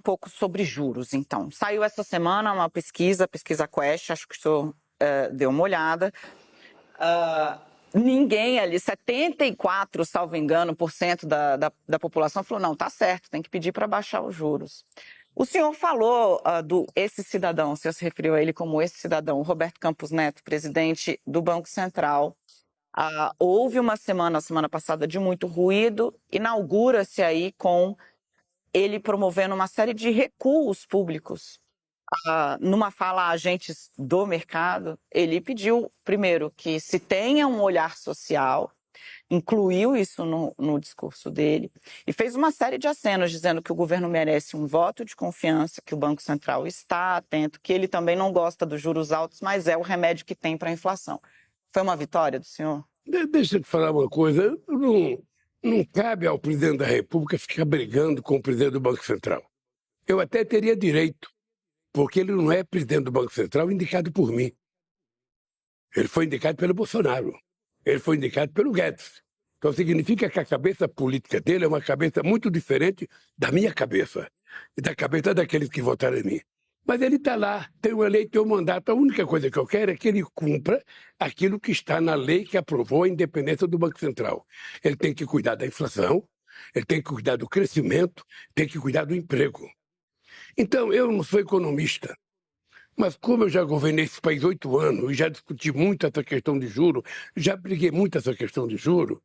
um pouco sobre juros, então. Saiu essa semana uma pesquisa, a pesquisa Quest, acho que o senhor deu uma olhada. Ninguém ali, 74, salvo engano, por cento da população falou, não, tá certo, tem que pedir para baixar os juros. O senhor falou esse cidadão, o senhor se referiu a ele como esse cidadão, Roberto Campos Neto, presidente do Banco Central. Houve uma semana passada, de muito ruído, inaugura-se aí com ele promovendo uma série de recuos públicos. Numa fala a agentes do mercado, ele pediu, primeiro, que se tenha um olhar social, incluiu isso no discurso dele, e fez uma série de acenos dizendo que o governo merece um voto de confiança, que o Banco Central está atento, que ele também não gosta dos juros altos, mas é o remédio que tem para a inflação. Foi uma vitória do senhor? Deixa eu te falar uma coisa. Não cabe ao presidente da República ficar brigando com o presidente do Banco Central. Eu até teria direito, porque ele não é presidente do Banco Central indicado por mim. Ele foi indicado pelo Bolsonaro. Ele foi indicado pelo Guedes. Então significa que a cabeça política dele é uma cabeça muito diferente da minha cabeça e da cabeça daqueles que votaram em mim. Mas ele está lá, tem uma lei, tem um mandato. A única coisa que eu quero é que ele cumpra aquilo que está na lei que aprovou a independência do Banco Central. Ele tem que cuidar da inflação, ele tem que cuidar do crescimento, tem que cuidar do emprego. Então, eu não sou economista, mas como eu já governei esse país 8 anos e já discuti muito essa questão de juro, já briguei muito essa questão de juro,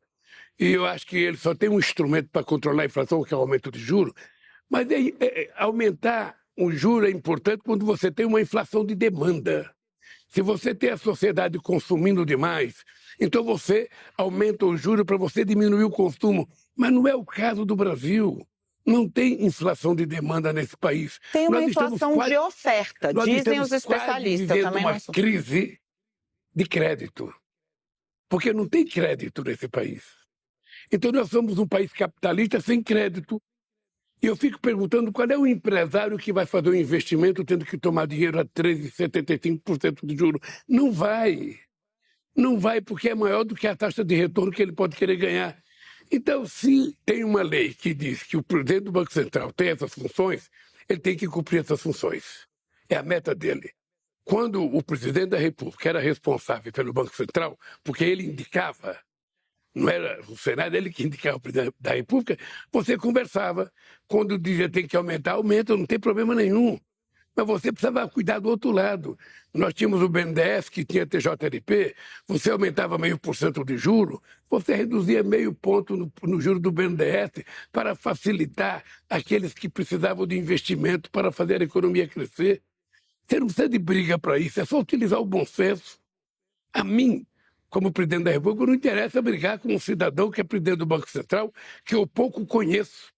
e eu acho que ele só tem um instrumento para controlar a inflação, que é o aumento de juro, mas aumentar o juro é importante quando você tem uma inflação de demanda. Se você tem a sociedade consumindo demais, então você aumenta o juro para você diminuir o consumo. Mas não é o caso do Brasil. Não tem inflação de demanda nesse país. Tem uma inflação de oferta, dizem os especialistas. Também uma crise de crédito. Porque não tem crédito nesse país. Então nós somos um país capitalista sem crédito. E eu fico perguntando qual é o empresário que vai fazer um investimento tendo que tomar dinheiro a 13,75% de juros. Não vai. Não vai, porque é maior do que a taxa de retorno que ele pode querer ganhar. Então, se tem uma lei que diz que o presidente do Banco Central tem essas funções, ele tem que cumprir essas funções. É a meta dele. Quando o presidente da República era responsável pelo Banco Central, porque ele indicava, não era o Senado, ele que indicava o presidente da República, você conversava. Quando dizia tem que aumentar, aumenta, não tem problema nenhum. Mas você precisava cuidar do outro lado. Nós tínhamos o BNDES, que tinha TJLP, você aumentava 0,5% de juro, você reduzia 0,5 ponto no juro do BNDES para facilitar aqueles que precisavam de investimento para fazer a economia crescer. Você não precisa de briga para isso, é só utilizar o bom senso. A mim, como presidente da República, não interessa brigar com um cidadão que é presidente do Banco Central, que eu pouco conheço.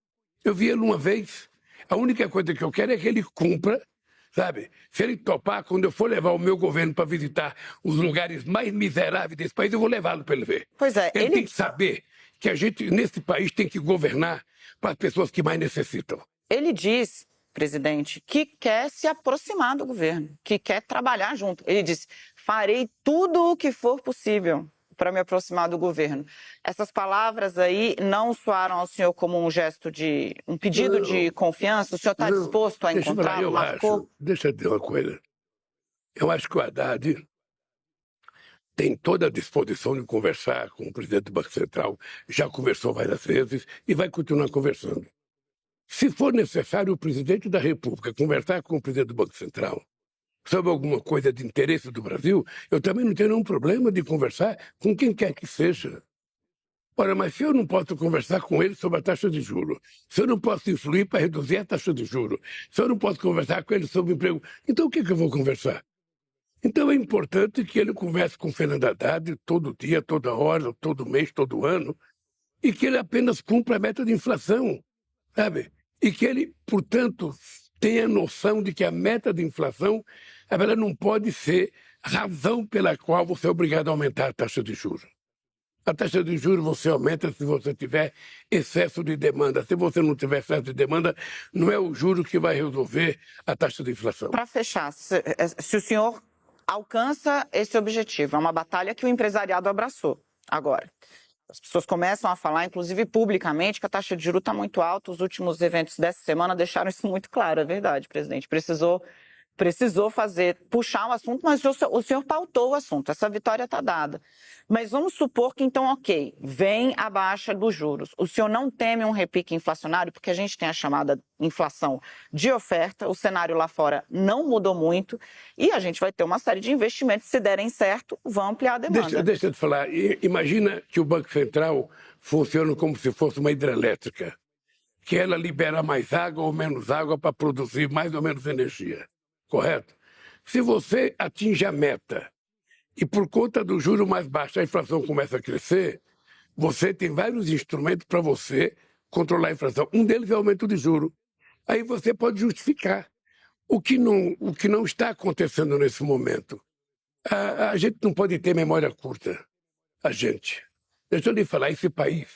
Eu vi ele uma vez. A única coisa que eu quero é que ele cumpra, sabe? Se ele topar, quando eu for levar o meu governo para visitar os lugares mais miseráveis desse país, eu vou levá-lo para ele ver. Pois é, ele tem que saber que a gente, nesse país, tem que governar para as pessoas que mais necessitam. Ele diz, presidente, que quer se aproximar do governo, que quer trabalhar junto. Ele disse, farei tudo o que for possível para me aproximar do governo. Essas palavras aí não soaram ao senhor como um gesto de, um pedido de confiança? O senhor está disposto a encontrá-lo? Deixa eu dizer uma coisa. Eu acho que o Haddad tem toda a disposição de conversar com o presidente do Banco Central, já conversou várias vezes e vai continuar conversando. Se for necessário o presidente da República conversar com o presidente do Banco Central sobre alguma coisa de interesse do Brasil, eu também não tenho nenhum problema de conversar com quem quer que seja. Ora, mas se eu não posso conversar com ele sobre a taxa de juros, se eu não posso influir para reduzir a taxa de juros, se eu não posso conversar com ele sobre o emprego, então o que eu vou conversar? Então é importante que ele converse com o Fernando Haddad todo dia, toda hora, todo mês, todo ano, e que ele apenas cumpra a meta de inflação, sabe? E que ele, portanto, tenha noção de que a meta de inflação ela não pode ser razão pela qual você é obrigado a aumentar a taxa de juros. A taxa de juros você aumenta se você tiver excesso de demanda. Se você não tiver excesso de demanda, não é o juro que vai resolver a taxa de inflação. Para fechar, se o senhor alcança esse objetivo, é uma batalha que o empresariado abraçou agora. As pessoas começam a falar, inclusive publicamente, que a taxa de juros está muito alta. Os últimos eventos dessa semana deixaram isso muito claro, é verdade, presidente. Precisou puxar o assunto, mas o senhor pautou o assunto, essa vitória está dada. Mas vamos supor que, então, ok, vem a baixa dos juros. O senhor não teme um repique inflacionário, porque a gente tem a chamada inflação de oferta, o cenário lá fora não mudou muito e a gente vai ter uma série de investimentos, se derem certo, vão ampliar a demanda. Deixa eu te falar, imagina que o Banco Central funciona como se fosse uma hidrelétrica, que ela libera mais água ou menos água para produzir mais ou menos energia. Correto? Se você atinge a meta e por conta do juro mais baixo a inflação começa a crescer, você tem vários instrumentos para você controlar a inflação. Um deles é o aumento de juro. Aí você pode justificar o que não está acontecendo nesse momento. A gente não pode ter memória curta. A gente. Deixa eu lhe falar, esse país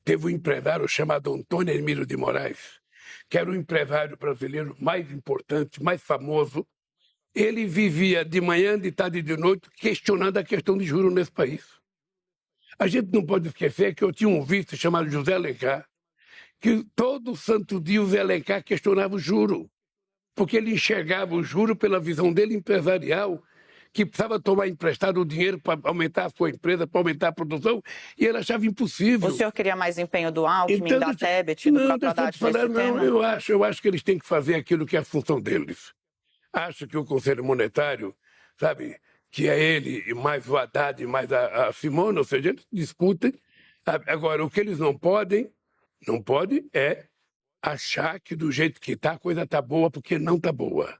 teve um empresário chamado Antônio Hermílio de Moraes, que era o empresário brasileiro mais importante, mais famoso. Ele vivia de manhã, de tarde e de noite questionando a questão de juros nesse país. A gente não pode esquecer que eu tinha um vice chamado José Alencar, que todo santo dia o Zé Alencar questionava o juro, porque ele enxergava o juro pela visão dele empresarial, que precisava tomar emprestado o dinheiro para aumentar a sua empresa, para aumentar a produção, e ele achava impossível. O senhor queria mais empenho do Alckmin, da Tebet, do próprio Haddad nesse tema? Eu acho que eles têm que fazer aquilo que é a função deles. Acho que o Conselho Monetário, sabe, que é ele, e mais o Haddad, e mais a Simone, ou seja, eles discutem. Agora, o que eles não podem é achar que do jeito que está, a coisa está boa, porque não está boa.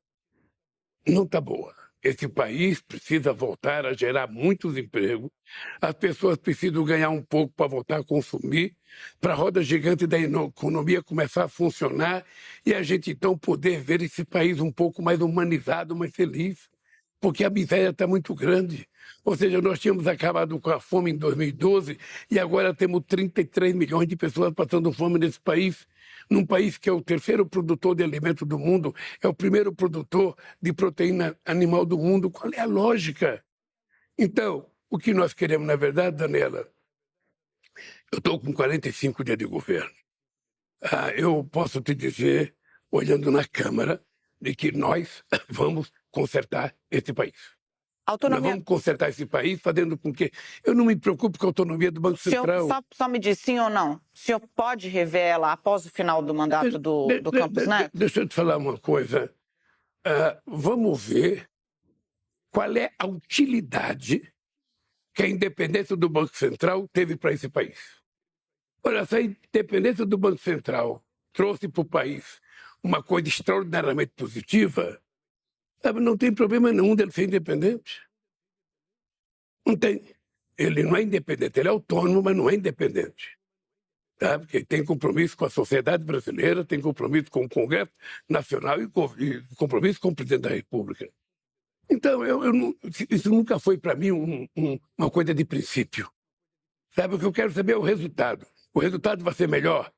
Não está boa. Esse país precisa voltar a gerar muitos empregos, as pessoas precisam ganhar um pouco para voltar a consumir, para a roda gigante da economia começar a funcionar e a gente então poder ver esse país um pouco mais humanizado, mais feliz, porque a miséria está muito grande. Ou seja, nós tínhamos acabado com a fome em 2012 e agora temos 33 milhões de pessoas passando fome nesse país. Num país que é o terceiro produtor de alimento do mundo, é o primeiro produtor de proteína animal do mundo. Qual é a lógica? Então, o que nós queremos, na verdade, Daniela, eu estou com 45 dias de governo. Eu posso te dizer, olhando na Câmara, de que nós vamos consertar esse país. Nós vamos consertar esse país fazendo com que... Eu não me preocupo com a autonomia do Banco Central. Só me diz sim ou não. O senhor pode rever ela após o final do mandato do Campos Neto? Deixa eu te falar uma coisa. Vamos ver qual é a utilidade que a independência do Banco Central teve para esse país. Olha, se a independência do Banco Central trouxe para o país uma coisa extraordinariamente positiva, não tem problema nenhum dele ser independente. Não tem. Ele não é independente, ele é autônomo, mas não é independente. Tá? Porque tem compromisso com a sociedade brasileira, tem compromisso com o Congresso Nacional e compromisso com o Presidente da República. Então, isso nunca foi para mim uma coisa de princípio. Sabe, o que eu quero saber é o resultado. O resultado vai ser melhor.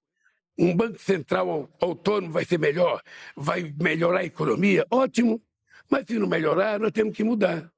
Um Banco Central autônomo vai ser melhor, vai melhorar a economia, ótimo. Mas se não melhorar, nós temos que mudar.